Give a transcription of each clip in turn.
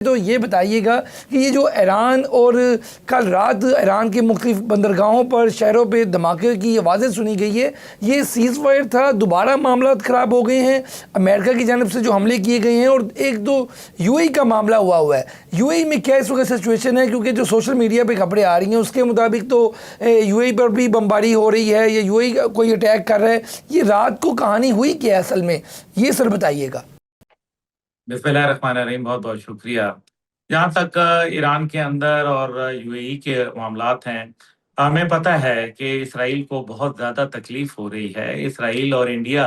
تو یہ بتائیے گا کہ یہ جو ایران اور کل رات ایران کے مختلف بندرگاہوں پر شہروں پہ دھماکے کی آوازیں سنی گئی ہے، یہ سیز فائر تھا، دوبارہ معاملات خراب ہو گئے ہیں امریکہ کی جانب سے جو حملے کیے گئے ہیں، اور ایک تو یو اے کا معاملہ ہوا ہے۔ یو اے میں کیا اس وقت سچویشن ہے؟ کیونکہ جو سوشل میڈیا پہ خبریں آ رہی ہیں اس کے مطابق تو یو اے پر بھی بمباری ہو رہی ہے یا یو اے کوئی اٹیک کر رہا ہے۔ یہ رات کو کہانی ہوئی کیا ہے اصل میں، یہ سر بتائیے گا۔ بسم اللہ الرحمن الرحیم، بہت بہت شکریہ۔ جہاں تک ایران کے اندر اور یو اے ای کے معاملات ہیں، ہمیں پتہ ہے کہ اسرائیل کو بہت زیادہ تکلیف ہو رہی ہے۔ اسرائیل اور انڈیا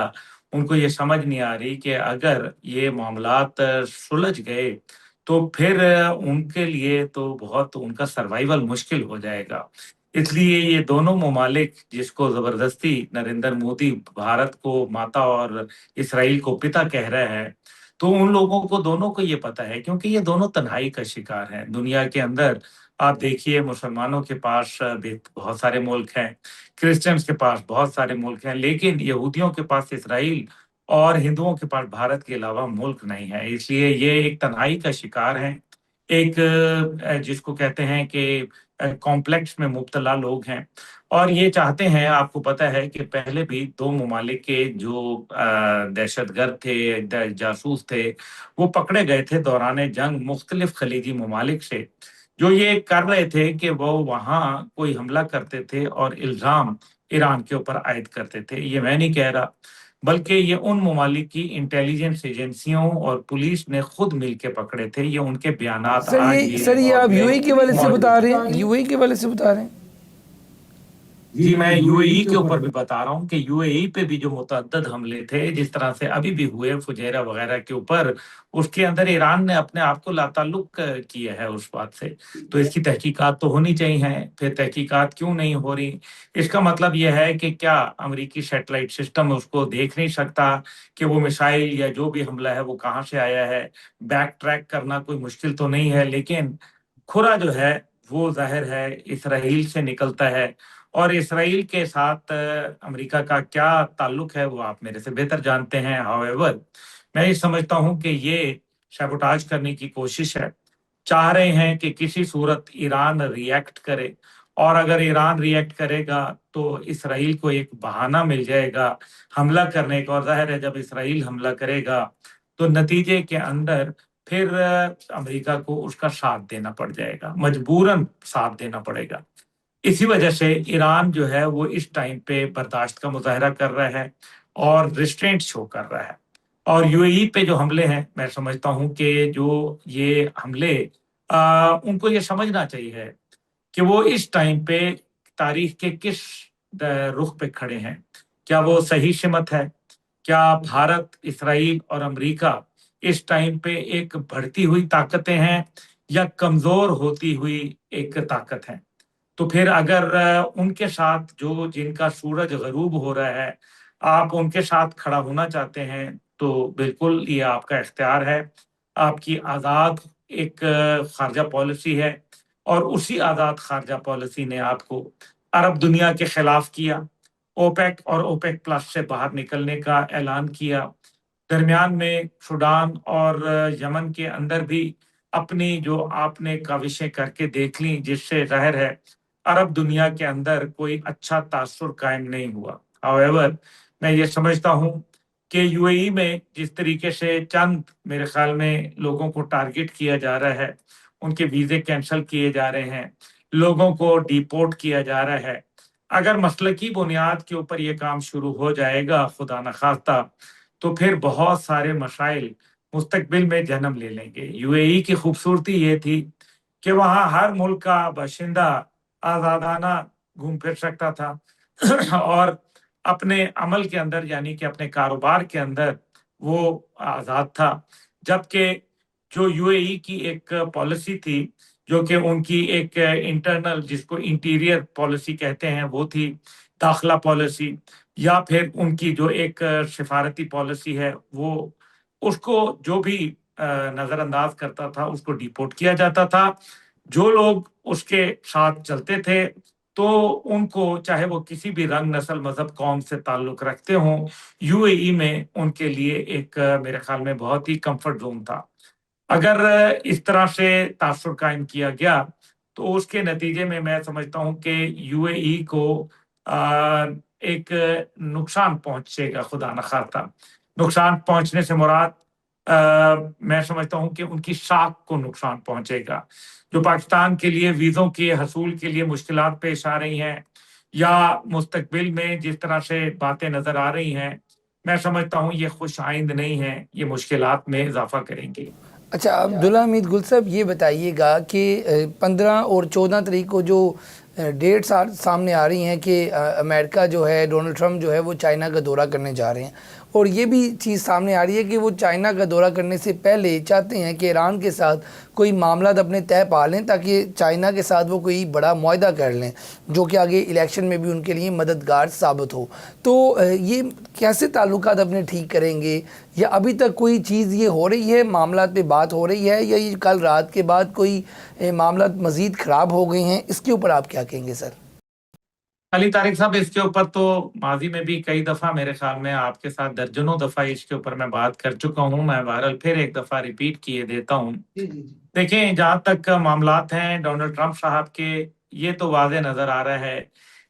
ان کو یہ سمجھ نہیں آ رہی کہ اگر یہ معاملات سلجھ گئے تو پھر ان کے لیے تو بہت ان کا سروائیول مشکل ہو جائے گا۔ اس لیے یہ دونوں ممالک جس کو زبردستی نریندر مودی بھارت کو ماتا اور اسرائیل کو پتا کہہ رہے ہیں، تو ان لوگوں کو دونوں کو یہ پتا ہے، کیونکہ یہ دونوں تنہائی کا شکار ہیں۔ دنیا کے اندر آپ دیکھیے، مسلمانوں کے پاس بہت سارے ملک ہیں، کرسچنز کے پاس بہت سارے ملک ہیں، لیکن یہودیوں کے پاس اسرائیل اور ہندوؤں کے پاس بھارت کے علاوہ ملک نہیں ہے۔ اس لیے یہ ایک تنہائی کا شکار ہیں، ایک جس کو کہتے ہیں کہ کمپلیکس میں مبتلا لوگ ہیں، اور یہ چاہتے ہیں۔ آپ کو پتہ ہے کہ پہلے بھی دو ممالک کے جو دہشت گرد تھے، جاسوس تھے، وہ پکڑے گئے تھے دوران جنگ مختلف خلیجی ممالک سے، جو یہ کر رہے تھے کہ وہ وہاں کوئی حملہ کرتے تھے اور الزام ایران کے اوپر عائد کرتے تھے۔ یہ میں نہیں کہہ رہا، بلکہ یہ ان ممالک کی انٹیلیجنس ایجنسیوں اور پولیس نے خود مل کے پکڑے تھے۔ یہ ان کے بیانات آج سر یہ آپ یو اے کے والے سے بتا رہے ہیں، موجود یو اے کے والے سے بتا رہے ہیں؟ جی، میں یو اے ای کے اوپر بھی بتا رہا ہوں کہ یو اے ای پہ بھی جو متعدد حملے تھے، جس طرح سے ابھی بھی ہوئے فجیرہ وغیرہ کے اوپر، اس کے اندر ایران نے اپنے آپ کو لاتعلق کیا ہے اس بات سے۔ تو اس کی تحقیقات تو ہونی چاہیے، پھر تحقیقات کیوں نہیں ہو رہی؟ اس کا مطلب یہ ہے کہ کیا امریکی سیٹلائٹ سسٹم اس کو دیکھ نہیں سکتا کہ وہ میسائل یا جو بھی حملہ ہے وہ کہاں سے آیا ہے؟ بیک ٹریک کرنا کوئی مشکل تو نہیں ہے، لیکن کھرا جو ہے وہ ظاہر ہے اسرائیل سے نکلتا ہے، اور اسرائیل کے ساتھ امریکہ کا کیا تعلق ہے وہ آپ میرے سے بہتر جانتے ہیں۔ however، میں یہ سمجھتا ہوں کہ یہ سیبوٹاج کرنے کی کوشش ہے، چاہ رہے ہیں کہ کسی صورت ایران ریئیکٹ کرے، اور اگر ایران ریئیکٹ کرے گا تو اسرائیل کو ایک بہانہ مل جائے گا حملہ کرنے کا، اور ظاہر ہے جب اسرائیل حملہ کرے گا تو نتیجے کے اندر پھر امریکہ کو اس کا ساتھ دینا پڑ جائے گا، مجبوراً ساتھ دینا پڑے گا۔ اسی وجہ سے ایران جو ہے وہ اس ٹائم پہ برداشت کا مظاہرہ کر رہا ہے اور ریسٹرینٹ شو کر رہا ہے۔ اور یو اے ای پہ جو حملے ہیں، میں سمجھتا ہوں کہ جو یہ حملے ان کو یہ سمجھنا چاہیے کہ وہ اس ٹائم پہ تاریخ کے کس رخ پہ کھڑے ہیں۔ کیا وہ صحیح سمت ہے؟ کیا بھارت، اسرائیل اور امریکہ اس ٹائم پہ ایک بڑھتی ہوئی طاقتیں ہیں یا کمزور ہوتی ہوئی ایک طاقت ہے؟ تو پھر اگر ان کے ساتھ جن کا سورج غروب ہو رہا ہے، آپ ان کے ساتھ کھڑا ہونا چاہتے ہیں تو بالکل یہ آپ کا اختیار ہے، آپ کی آزاد ایک خارجہ پالیسی ہے، اور اسی آزاد خارجہ پالیسی نے آپ کو عرب دنیا کے خلاف کیا، اوپیک اور اوپیک پلس سے باہر نکلنے کا اعلان کیا، درمیان میں سوڈان اور یمن کے اندر بھی اپنی جو آپ نے کاوشیں کر کے دیکھ لیں، جس سے ظاہر ہے عرب دنیا کے اندر کوئی اچھا تاثر قائم نہیں ہوا۔ however، میں یہ سمجھتا ہوں کہ یو اے ای میں جس طریقے سے چند میرے خیال میں لوگوں کو ٹارگٹ کیا جا رہا ہے، ان کے ویزے کینسل کیے جا رہے ہیں، لوگوں کو ڈیپورٹ کیا جا رہا ہے، اگر مسلکی بنیاد کے اوپر یہ کام شروع ہو جائے گا خدا نخواستہ، تو پھر بہت سارے مسائل مستقبل میں جنم لے لیں گے۔ یو اے ای کی خوبصورتی یہ تھی کہ وہاں ہر ملک کا باشندہ آزادانہ گھوم پھر سکتا تھا اور اپنے عمل کے اندر، یعنی کہ اپنے کاروبار کے اندر وہ آزاد تھا، جبکہ جو یو اے ای کی ایک پالیسی تھی، جو کہ ان کی ایک انٹرنل، جس کو انٹیریئر پالیسی کہتے ہیں، وہ تھی داخلہ پالیسی، یا پھر ان کی جو ایک سفارتی پالیسی ہے، وہ اس کو جو بھی نظر انداز کرتا تھا اس کو ڈیپورٹ کیا جاتا تھا۔ جو لوگ اس کے ساتھ چلتے تھے تو ان کو، چاہے وہ کسی بھی رنگ، نسل، مذہب، قوم سے تعلق رکھتے ہوں، یو اے ای میں ان کے لیے ایک میرے خیال میں بہت ہی کمفرٹ زون تھا۔ اگر اس طرح سے تاثر قائم کیا گیا تو اس کے نتیجے میں میں سمجھتا ہوں کہ یو اے ای کو ایک نقصان پہنچے گا، خدا نخواستہ۔ نقصان پہنچنے سے مراد میں سمجھتا ہوں کہ ان کی ساکھ کو نقصان پہنچے گا۔ جو پاکستان کے لیے ویزوں کے حصول کے لیے مشکلات پیش آ رہی ہیں یا مستقبل میں جس طرح سے باتیں نظر آ رہی ہیں، میں سمجھتا ہوں یہ خوش آئند نہیں ہیں، یہ مشکلات میں اضافہ کریں گے۔ اچھا عبداللہ حمید گل صاحب، یہ بتائیے گا کہ 15 اور 14 تاریخ کو جو ڈیٹس سامنے آ رہی ہیں کہ امریکہ جو ہے، ڈونلڈ ٹرمپ جو ہے وہ چائنا کا دورہ کرنے جا رہے ہیں، اور یہ بھی چیز سامنے آ رہی ہے کہ وہ چائنا کا دورہ کرنے سے پہلے چاہتے ہیں کہ ایران کے ساتھ کوئی معاملات اپنے طے پا لیں تاکہ چائنا کے ساتھ وہ کوئی بڑا معاہدہ کر لیں جو کہ آگے الیکشن میں بھی ان کے لیے مددگار ثابت ہو۔ تو یہ کیسے تعلقات اپنے ٹھیک کریں گے، یا ابھی تک کوئی چیز یہ ہو رہی ہے، معاملات پہ بات ہو رہی ہے، یا یہ کل رات کے بعد کوئی معاملات مزید خراب ہو گئے ہیں؟ اس کے اوپر آپ کیا کہیں گے سر؟ علی طارق صاحب، اس کے اوپر تو ماضی میں بھی کئی دفعہ میرے خیال میں آپ کے ساتھ درجنوں دفعہ اس کے اوپر میں بات کر چکا ہوں، میں بہرحال پھر ایک دفعہ ریپیٹ کیے دیتا ہوں۔ دیکھیں، جہاں تک معاملات ہیں ڈونلڈ ٹرمپ صاحب کے، یہ تو واضح نظر آ رہا ہے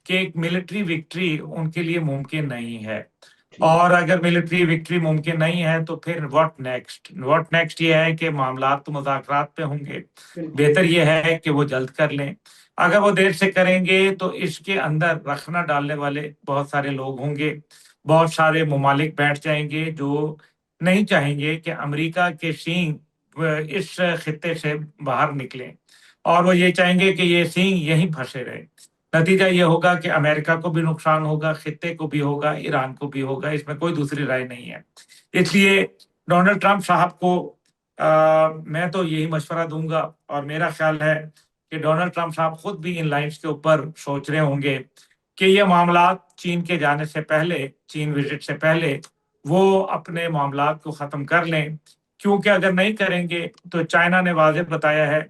کہ ایک ملٹری وکٹری ان کے لیے ممکن نہیں ہے، اور اگر ملٹری وکٹری ممکن نہیں ہے تو پھر واٹ نیکسٹ یہ ہے کہ معاملات تو مذاکرات پہ ہوں گے۔ بہتر یہ ہے کہ وہ جلد کر لیں۔ اگر وہ دیر سے کریں گے تو اس کے اندر رخنہ ڈالنے والے بہت سارے لوگ ہوں گے، بہت سارے ممالک بیٹھ جائیں گے جو نہیں چاہیں گے کہ امریکہ کے سینگ اس خطے سے باہر نکلیں، اور وہ یہ چاہیں گے کہ یہ سینگ یہیں پھنسے رہے۔ نتیجہ یہ ہوگا کہ امریکہ کو بھی نقصان ہوگا، خطے کو بھی ہوگا، ایران کو بھی ہوگا، اس میں کوئی دوسری رائے نہیں ہے۔ اس لیے ڈونلڈ ٹرمپ صاحب کو میں تو یہی مشورہ دوں گا، اور میرا خیال ہے کہ ڈونلڈ ٹرمپ صاحب خود بھی ان لائنز کے اوپر سوچ رہے ہوں گے کہ یہ معاملات چین کے جانے سے پہلے، چین وزٹ سے پہلے، وہ اپنے معاملات کو ختم کر لیں، کیونکہ اگر نہیں کریں گے تو چائنا نے واضح بتایا ہے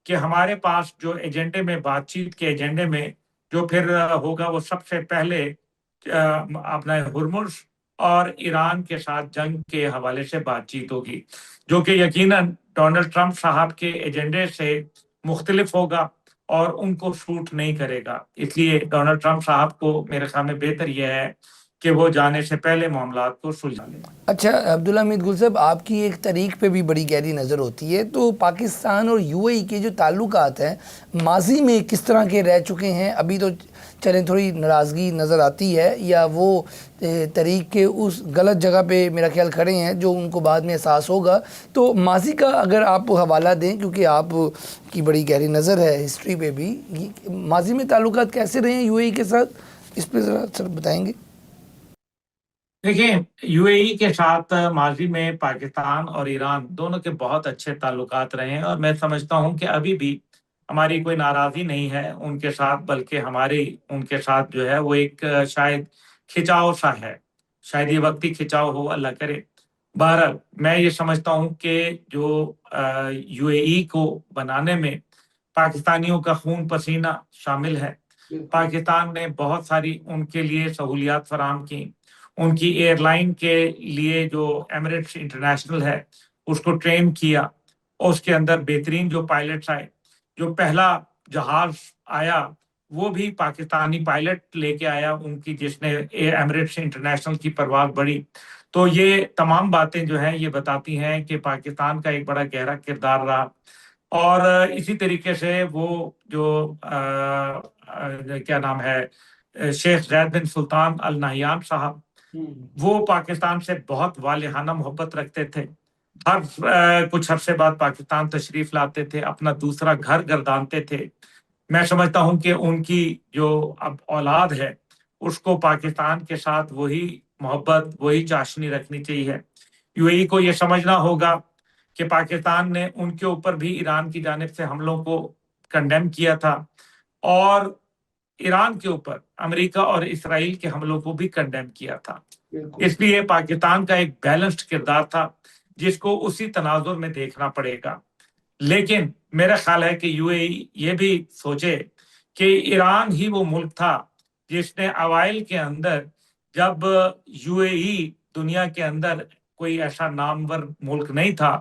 کہ ہمارے پاس جو ایجنڈے میں، بات چیت کے ایجنڈے میں جو پھر ہوگا، وہ سب سے پہلے اپنا ہرمز اور ایران کے ساتھ جنگ کے حوالے سے بات چیت ہوگی، جو کہ یقیناً ڈونلڈ ٹرمپ صاحب کے ایجنڈے سے مختلف ہوگا اور ان کو سوٹ نہیں کرے گا۔ اس لیے ڈونلڈ ٹرمپ صاحب کو میرے خیال میں بہتر یہ ہے کہ وہ جانے سے پہلے معاملات کو سلجھا لیں۔ اچھا عبداللہ حمید گل صاحب، آپ کی ایک تاریخ پہ بھی بڑی گہری نظر ہوتی ہے، تو پاکستان اور یو اے ای کے جو تعلقات ہیں ماضی میں کس طرح کے رہ چکے ہیں؟ ابھی تو چلیں تھوڑی ناراضگی نظر آتی ہے، یا وہ طریق کے اس غلط جگہ پہ میرا خیال کھڑے ہیں جو ان کو بعد میں احساس ہوگا؟ تو ماضی کا اگر آپ حوالہ دیں، کیونکہ آپ کی بڑی گہری نظر ہے ہسٹری پہ بھی، ماضی میں تعلقات کیسے رہے ہیں یو اے ای کے ساتھ، اس پہ ذرا سر بتائیں گے؟ دیکھیں، یو اے ای کے ساتھ ماضی میں پاکستان اور ایران دونوں کے بہت اچھے تعلقات رہے ہیں، اور میں سمجھتا ہوں کہ ابھی بھی ہماری کوئی ناراضی نہیں ہے ان کے ساتھ، بلکہ ہماری ان کے ساتھ جو ہے وہ ایک شاید کھچاؤ سا ہے، شاید یہ وقتی کھچاؤ ہو، اللہ کرے۔ بہرحال میں یہ سمجھتا ہوں کہ جو یو اے ای کو بنانے میں پاکستانیوں کا خون پسینہ شامل ہے۔ پاکستان نے بہت ساری ان کے لیے سہولیات فراہم کی، ان کی ایئر لائن کے لیے جو ایمریٹس انٹرنیشنل ہے اس کو ٹرین کیا، اور اس کے اندر بہترین جو پائلٹس آئے، جو پہلا جہاز آیا وہ بھی پاکستانی پائلٹ لے کے آیا ان کی، جس نے ایمریٹس انٹرنیشنل کی پرواز بڑھی۔ تو یہ تمام باتیں جو ہیں یہ بتاتی ہیں کہ پاکستان کا ایک بڑا گہرا کردار رہا، اور اسی طریقے سے وہ جو کیا نام ہے، شیخ زید بن سلطان ال نہیان صاحب، وہ پاکستان سے بہت والہانہ محبت رکھتے تھے، ہر کچھ عرصے بعد پاکستان تشریف لاتے تھے، اپنا دوسرا گھر گردانتے تھے۔ میں سمجھتا ہوں کہ ان کی جو اب اولاد ہے اس کو پاکستان کے ساتھ وہی محبت، وہی چاشنی رکھنی چاہیے۔ یو اے ای کو یہ سمجھنا ہوگا کہ پاکستان نے ان کے اوپر بھی ایران کی جانب سے حملوں کو کنڈیم کیا تھا، اور ایران کے اوپر امریکہ اور اسرائیل کے حملوں کو بھی کنڈیم کیا تھا۔ اس لیے پاکستان کا ایک بیلنسڈ کردار تھا جس کو اسی تناظر میں دیکھنا پڑے گا۔ لیکن میرا خیال ہے کہ یو اے ای یہ بھی سوچے کہ ایران ہی وہ ملک تھا جس نے اوائل کے اندر، جب یو اے ای دنیا کے اندر کوئی ایسا نامور ملک نہیں تھا،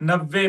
$90